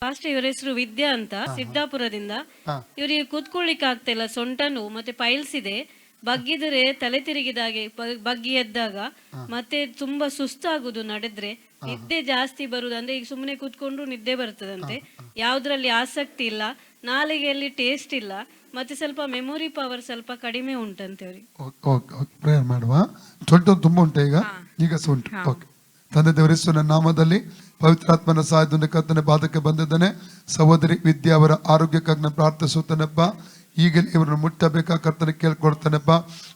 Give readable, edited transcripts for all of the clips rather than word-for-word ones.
Fast ಇವರ ಹೆಸರು ವಿದ್ಯಾ ಅಂತ ಸಿದ್ದಾಪುರದಿಂದ. ಇವರಿಗೆ ಕೂತ್ಕೊಳ್ಳಿಕ್ಕೆ ಆಗ್ತಾ ಇಲ್ಲ, ಸೊಂಟ ನೋವು ಮತ್ತೆ ಪೈಲ್ಸ್ ಇದೆ. ಬಗ್ಗಿದರೆ ತಲೆ ತಿರುಗಿದಾಗೆ ಬಗ್ಗಿ ಎದ್ದಾಗ ಮತ್ತೆ ತುಂಬಾ ಸುಸ್ತಾಗುದು, ನಡೆದ್ರೆ ನಿದ್ದೆ ಜಾಸ್ತಿ ಬರುದು. ಅಂದ್ರೆ ಈಗ ಸುಮ್ಮನೆ ಕೂತ್ಕೊಂಡ್ರು ನಿದ್ದೆ ಬರ್ತದಂತೆ, ಯಾವ್ದ್ರಲ್ಲಿ ಆಸಕ್ತಿ ಇಲ್ಲ, ನಾಲಿಗೆಯಲ್ಲಿ ಟೇಸ್ಟ್ ಇಲ್ಲ, ಮತ್ತೆ ಸ್ವಲ್ಪ ಮೆಮೊರಿ ಪವರ್ ಸ್ವಲ್ಪ ಕಡಿಮೆ ಉಂಟಂತೆ ಅವ್ರಿಗೆ. ಪ್ರೇಯರ್ ಮಾಡುವ. ಸೊಂಟ ತುಂಬಾ ಉಂಟು ಈಗ ಉಂಟು. ಓಕೆ. ತಂದೆ ದೇವರ ನಾಮದಲ್ಲಿ ಪವಿತ್ರಾತ್ಮನ ಸಹಾಯದಿಂದ ಕರ್ತನ ಪಾದಕ್ಕೆ ಬಂದಿದ್ದಾನೆ. ಸಹೋದರಿ ವಿದ್ಯಾ ಅವರ ಆರೋಗ್ಯಕ್ಕಾಗಿ ನಾನು ಪ್ರಾರ್ಥಿಸುತ್ತೇನಪ್ಪ. ಈಗಲೇ ಇವರನ್ನು ಮುಟ್ಟಬೇಕಾ ಕರ್ತನ ಕೇಳ್ಕೊಡ್ತಾನೆಪ್ಪ.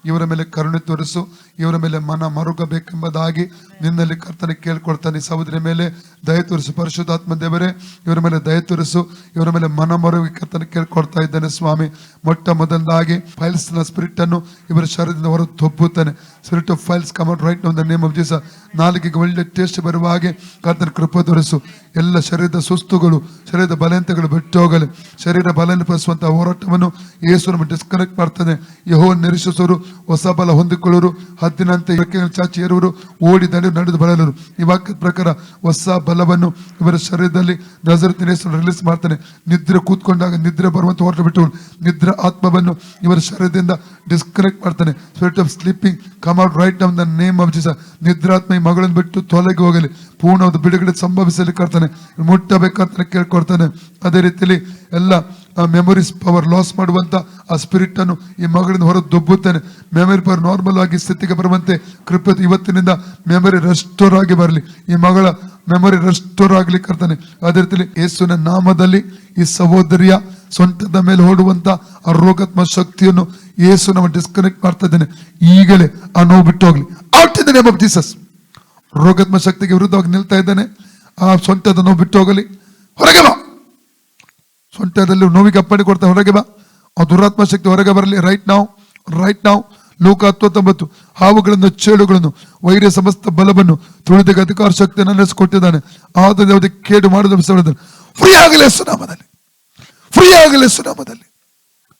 ಇವರ ಮೇಲೆ ಕರುಣೆ ತೋರಿಸು, ಇವರ ಮೇಲೆ ಮನ ಮರುಗಬೇಕೆಂಬುದಾಗಿ ನಿನ್ನಲ್ಲಿ ಕರ್ತನ ಕೇಳ್ಕೊಡ್ತಾನೆ. ಸಹೋದರಿ ಮೇಲೆ ದಯ ತೋರಿಸು ಪರಿಶುದ್ಧಾತ್ಮ ದೇವರೇ, ಇವರ ಮೇಲೆ ದಯ ತೋರಿಸು, ಇವರ ಮೇಲೆ ಮನ ಮರುಗಿ ಕರ್ತನ ಕೇಳ್ಕೊಡ್ತಾ ಇದ್ದಾನೆ ಸ್ವಾಮಿ. ಮೊಟ್ಟ ಮೊದಲದಾಗಿ ಫೈಲ್ಸ್ ನ ಸ್ಪಿರಿಟ್ ಅನ್ನು ಇವರ ಶರೀರದಿಂದ ಹೊರ ತೊಬ್ಬುತ್ತಾನೆ. Spirit of files come out right now in the name of Jesus. ನಾಲಿಗೆಗೆ ಒಳ್ಳೆ ಟೇಸ್ಟ್ ಬರುವ ಹಾಗೆ ಕರ್ತನ ಕೃಪೆ ತೋರಿಸು. ಎಲ್ಲ ಶರೀರದ ಸುಸ್ತುಗಳು, ಶರೀರದ ಬಲಹೀನತೆಗಳು ಬಿಟ್ಟು ಹೋಗಲಿ. ಶರೀರ ಬಲಹೀನಪಡಿಸುವಂತಹ ಹೋರಾಟವನ್ನು ಯೇಸು ನಮಗೆ ಡಿಸ್ಕನೆಕ್ಟ್ ಮಾಡ್ತಾನೆ. ಯೆಹೋವನ ನಿರೀಕ್ಷಿಸುವರು ಹೊಸ ಬಲ ಹೊಂದಿಕೊಳ್ಳುವರು, ಹದ್ದಿನಂತೆ ಚಾಚಿ ಏರುವರು, ಓಡಿ ನಡೆದು ಬರಲರು. ಈ ವಾಕ್ಯದ ಪ್ರಕಾರ ಹೊಸ ಬಲವನ್ನು ಇವರ ಶರೀರದಲ್ಲಿ ನಜರೇತಿನ ಯೇಸು ರಿಲೀಸ್ ಮಾಡ್ತಾನೆ. ನಿದ್ರೆ ಕೂತ್ಕೊಂಡಾಗ ನಿದ್ರೆ ಬರುವಂತ ಹೋರಾಟ ಬಿಟ್ಟು ನಿದ್ರೆ ಆತ್ಮವನ್ನು ಇವರ ಶರೀರದಿಂದ ಡಿಸ್ಕನೆಕ್ಟ್ ಮಾಡ್ತಾನೆ. Spirit of sleeping come out right now in the name of Jesus. ನಿದ್ರಾತ್ಮ ಈ ಮಗಳನ್ನು ಬಿಟ್ಟು ತೊಲಗಿ ಹೋಗಲಿ, ಪೂರ್ಣವಾದ ಬಿಡುಗಡೆ ಸಂಭವಿಸಲಿ ಕರ್ತಾನೆ. ಮುಟ್ಟಬೇಕಂತ ಕೇಳ್ಕೊಡ್ತಾನೆ. ಅದೇ ರೀತಿಯಲ್ಲಿ ಎಲ್ಲ ಮೆಮೊರೀಸ್ ಪವರ್ ಲಾಸ್ ಮಾಡುವಂತ ಆ ಸ್ಪಿರಿಟ್ ಅನ್ನು ಈ ಮಗಳಿಂದ ಹೊರ ದೊಬ್ಬುತ್ತಾನೆ. ಮೆಮೊರಿ ಪವರ್ ನಾರ್ಮಲ್ ಆಗಿ ಸ್ಥಿತಿಗೆ ಬರುವಂತೆ ಕೃಪೆ ಇವತ್ತಿನಿಂದ ಮೆಮೊರಿ ರೆಸ್ಟೋರ್ ಆಗಿ ಬರಲಿ. ಈ ಮಗಳ ಮೆಮೊರಿ ರೆಸ್ಟೋರ್ ಆಗ್ಲಿ ಕರ್ತಾನೆ. ಅದೇ ರೀತಿಯಲ್ಲಿ ಯೇಸುವಿನ ನಾಮದಲ್ಲಿ ಈ ಸಹೋದರಿಯ ಸೊಂಟದ ಮೇಲೆ ಓಡುವಂತ ಆ ರೋಗಾತ್ಮ ಶಕ್ತಿಯನ್ನು ಯೇಸು ನಮ್ಮ ಡಿಸ್ಕನೆಕ್ಟ್ ಮಾಡ್ತಾ ಇದ್ದೇನೆ. ಈಗಲೇ ಆ ನೋವು ಬಿಟ್ಟು ಹೋಗ್ಲಿ. Out in the name of Jesus. ರೋಗಾತ್ಮ ಶಕ್ತಿಗೆ ವಿರುದ್ಧವಾಗಿ ನಿಲ್ತಾ ಇದ್ದಾನೆ. ಆ ಸೊಂಟದ ನೋವು ಬಿಟ್ಟು ಹೋಗಲಿ. ಹೊರಗೆ ಬಾ. ಸೊಂಟದಲ್ಲಿ ನೋವಿಗೆ ಅಪ್ಪಣೆ ಕೊಡ್ತಾ ಹೊರಗೆ ಬಾ. ಆ ದುರಾತ್ಮ ಶಕ್ತಿ ಹೊರಗೆ ಬರಲಿ ರೈಟ್ ನಾವು. ಲೋಕ 19 ಹಾವುಗಳನ್ನು, ಚೇಳುಗಳನ್ನು, ವೈರ್ಯ ಸಮಸ್ತ ಬಲವನ್ನು ತುಳಿದಕ್ಕೆ ಅಧಿಕಾರ ಶಕ್ತಿಯನ್ನು ನಡೆಸಿಕೊಟ್ಟಿದ್ದಾನೆ. ಆದರೆ ಯಾವುದೇ ಕೇಡು ಮಾಡಿದ ಫ್ರೀ ಆಗಲಿ ಸುನಾಮದಲ್ಲಿ, ಫ್ರೀ ಆಗಲಿ ಸುನಾಮದಲ್ಲಿ.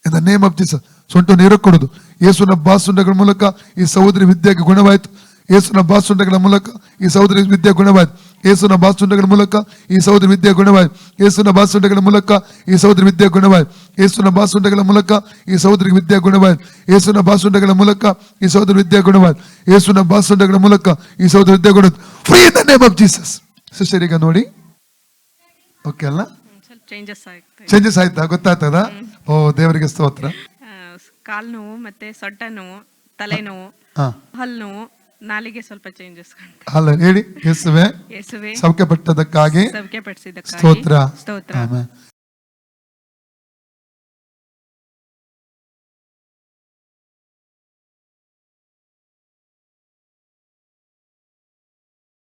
In the name of Jesus. ಸೊಂಟ ನೀರು ಕೊಡುದು ಯೇಸುವಿನ ಬಾಸುಂಡಗಳ ಮೂಲಕ ಈ ಸಹೋದರಿ ವಿದ್ಯೆಗೆ ಗುಣವಾಯಿತು. ಯೇಸುವಿನ ಬಾಸುಂಡಗಳ ಮೂಲಕ ಈ ಸಹೋದರಿ ವಿದ್ಯೆ ಗುಣವಾಯಿತು. ಯೇಸುವಿನ ಬಾಸುಂಡಗಳ ಮೂಲಕ ಈ ಸಹೋದರಿ ವಿದ್ಯೆ ಗುಣವಾಯಿತು. ಯೇಸುವಿನ ಬಾಸುಂಡಗಳ ಮೂಲಕ ಈ ಸಹೋದರಿ ವಿದ್ಯೆ ಗುಣವಾಯಿತು. ಯೇಸುವಿನ ಬಾಸುಂಡಗಳ ಮೂಲಕ ಈ ಸಹೋದರಿ ವಿದ್ಯೆ ಗುಣವಾಯಿತು. ಯೇಸುವಿನ ಬಾಸುಂಡಗಳ ಮೂಲಕ ಈ ಸಹೋದರಿ ವಿದ್ಯೆ ಗುಣವಾಯಿತು. ಯೇಸುವಿನ ಬಾಸುಂಡಗಳ ಮೂಲಕ ಈ ಸಹೋದರಿ ವಿದ್ಯೆ ಗುಣವಾಯಿತು. Free in the name of Jesus. Sister ಈಗ ನೋಡಿ, ಓಕೆ ಅಲ್ಲ? ಚೇಂಜಸ್ ಆಯ್ತಾ? ಗೊತ್ತಾಗ್ತದ? ಓ ದೇವರಿಗೆ ಸ್ತೋತ್ರ. ಕಾಲು ನೋವು ಮತ್ತೆ ಸೊಂಟ ನೋವು, ತಲೆನೋವು, ಹಲ್ಲು ನೋವು, ನಾಲಿಗೆ ಸ್ವಲ್ಪ ಚೇಂಜಸ್ ಅಲ್ಲ ಹೇಳಿ. ಯೇಸುವೆ ಸೌಖ್ಯಪಟ್ಟದಕ್ಕಾಗಿ ಸ್ತೋತ್ರ.